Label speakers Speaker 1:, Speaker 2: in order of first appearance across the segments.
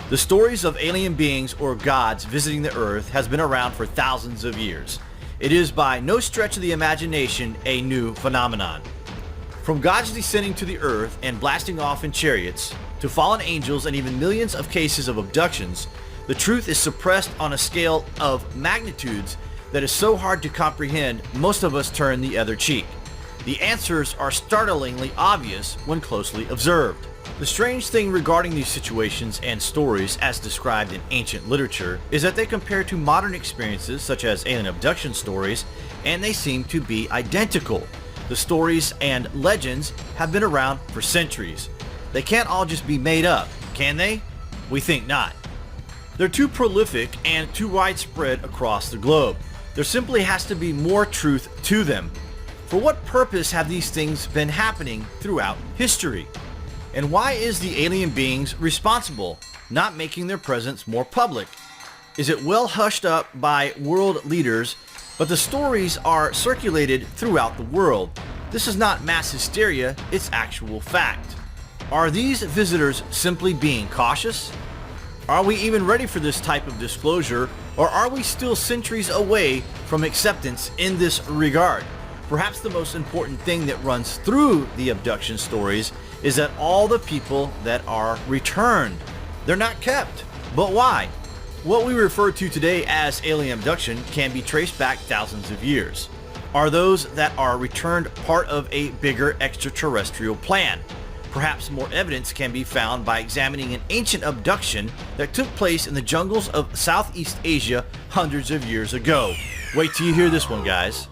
Speaker 1: The stories of alien beings or gods visiting the Earth has been around for thousands of years. It is by no stretch of the imagination a new phenomenon. From gods descending to the Earth and blasting off in chariots, to fallen angels and even millions of cases of abductions, the truth is suppressed on a scale of magnitudes that is so hard to comprehend most of us turn the other cheek. The answers are startlingly obvious when closely observed. The strange thing regarding these situations and stories as described in ancient literature is that they compare to modern experiences such as alien abduction stories, and they seem to be identical. The stories and legends have been around for centuries. They can't all just be made up, can they? We think not. They're too prolific and too widespread across the globe. There simply has to be more truth to them. For what purpose have these things been happening throughout history? And why is the alien beings responsible not making their presence more public? Is it well hushed up by world leaders, but the stories are circulated throughout the world? This is not mass hysteria, it's actual fact. Are these visitors simply being cautious? Are we even ready for this type of disclosure, or are we still centuries away from acceptance in this regard? Perhaps the most important thing that runs through the abduction stories is that all the people that are returned, they're not kept. But why? What we refer to today as alien abduction can be traced back thousands of years. Are those that are returned part of a bigger extraterrestrial plan? Perhaps more evidence can be found by examining an ancient abduction that took place in the jungles of Southeast Asia hundreds of years ago. Wait till you hear this one, guys.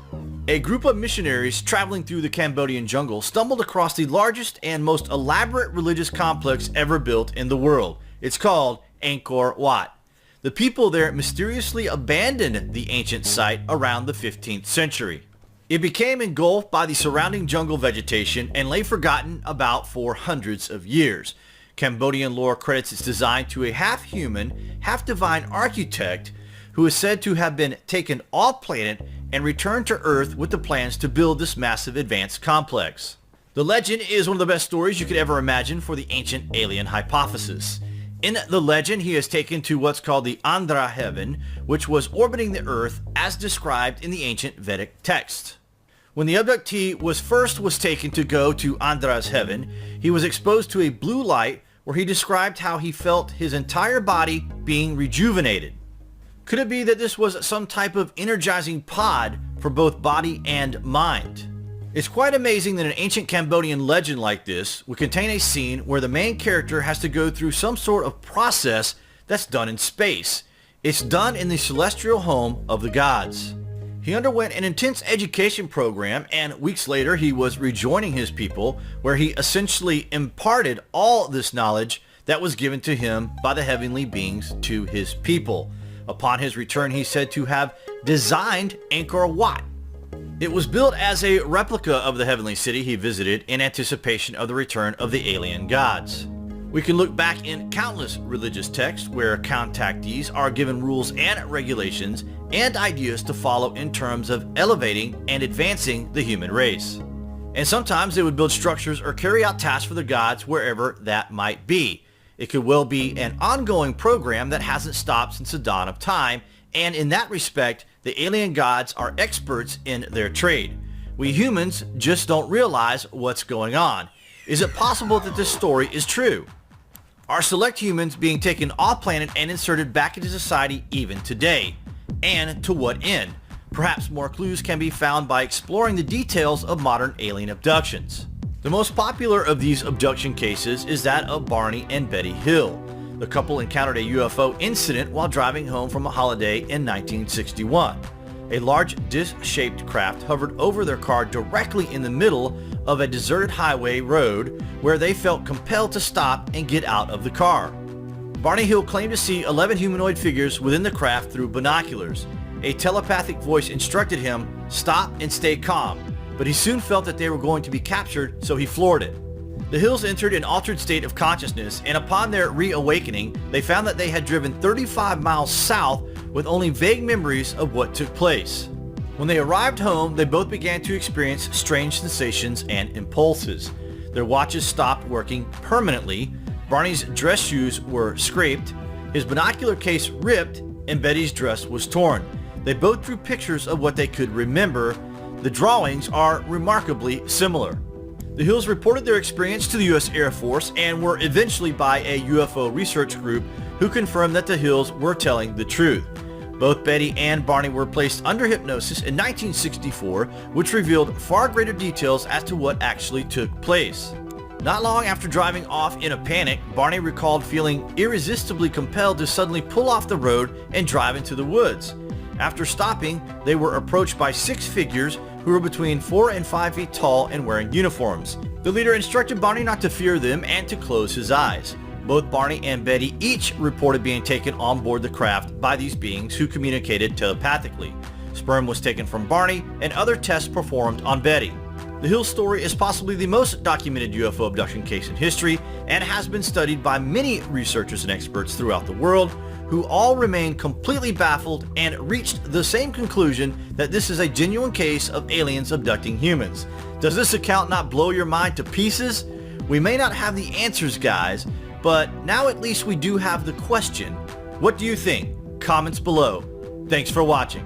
Speaker 1: A group of missionaries traveling through the Cambodian jungle stumbled across the largest and most elaborate religious complex ever built in the world. It's called Angkor Wat. The people there mysteriously abandoned the ancient site around the 15th century. It became engulfed by the surrounding jungle vegetation and lay forgotten about for hundreds of years. Cambodian lore credits its design to a half-human, half-divine architect who is said to have been taken off-planet and returned to Earth with the plans to build this massive advanced complex. The legend is one of the best stories you could ever imagine for the ancient alien hypothesis. In the legend, he is taken to what's called the Andhra heaven, which was orbiting the Earth as described in the ancient Vedic text. When the abductee was taken to go to Andhra's heaven, he was exposed to a blue light where he described how he felt his entire body being rejuvenated. Could it be that this was some type of energizing pod for both body and mind? It's quite amazing that an ancient Cambodian legend like this would contain a scene where the main character has to go through some sort of process that's done in space. It's done in the celestial home of the gods. He underwent an intense education program, and weeks later he was rejoining his people, where he essentially imparted all this knowledge that was given to him by the heavenly beings to his people. Upon his return, he's said to have designed Angkor Wat. It was built as a replica of the heavenly city he visited in anticipation of the return of the alien gods. We can look back in countless religious texts where contactees are given rules and regulations and ideas to follow in terms of elevating and advancing the human race. And sometimes they would build structures or carry out tasks for the gods wherever that might be. It could well be an ongoing program that hasn't stopped since the dawn of time, and in that respect, the alien gods are experts in their trade. We humans just don't realize what's going on. Is it possible that this story is true? Are select humans being taken off planet and inserted back into society even today? And to what end? Perhaps more clues can be found by exploring the details of modern alien abductions. The most popular of these abduction cases is that of Barney and Betty Hill. The couple encountered a UFO incident while driving home from a holiday in 1961. A large disc-shaped craft hovered over their car directly in the middle of a deserted highway road where they felt compelled to stop and get out of the car. Barney Hill claimed to see 11 humanoid figures within the craft through binoculars. A telepathic voice instructed him, "Stop and stay calm," but he soon felt that they were going to be captured, so he floored it. The Hills entered an altered state of consciousness, and upon their reawakening, they found that they had driven 35 miles south with only vague memories of what took place. When they arrived home, they both began to experience strange sensations and impulses. Their watches stopped working permanently, Barney's dress shoes were scraped, His binocular case ripped and Betty's dress was torn. They both drew pictures of what they could remember. The drawings are remarkably similar. The Hills reported their experience to the U.S. Air Force and were eventually by a UFO research group who confirmed that the Hills were telling the truth. Both Betty and Barney were placed under hypnosis in 1964, which revealed far greater details as to what actually took place. Not long after driving off in a panic, Barney recalled feeling irresistibly compelled to suddenly pull off the road and drive into the woods. After stopping, they were approached by 6 figures who were between 4 and 5 feet tall and wearing uniforms. The leader instructed Barney not to fear them and to close his eyes. Both Barney and Betty each reported being taken on board the craft by these beings who communicated telepathically. Sperm was taken from Barney and other tests performed on Betty. The Hill story is possibly the most documented UFO abduction case in history and has been studied by many researchers and experts throughout the world who all remain completely baffled and reached the same conclusion that this is a genuine case of aliens abducting humans. Does this account not blow your mind to pieces? We may not have the answers, guys, but now at least we do have the question. What do you think? Comments below. Thanks for watching.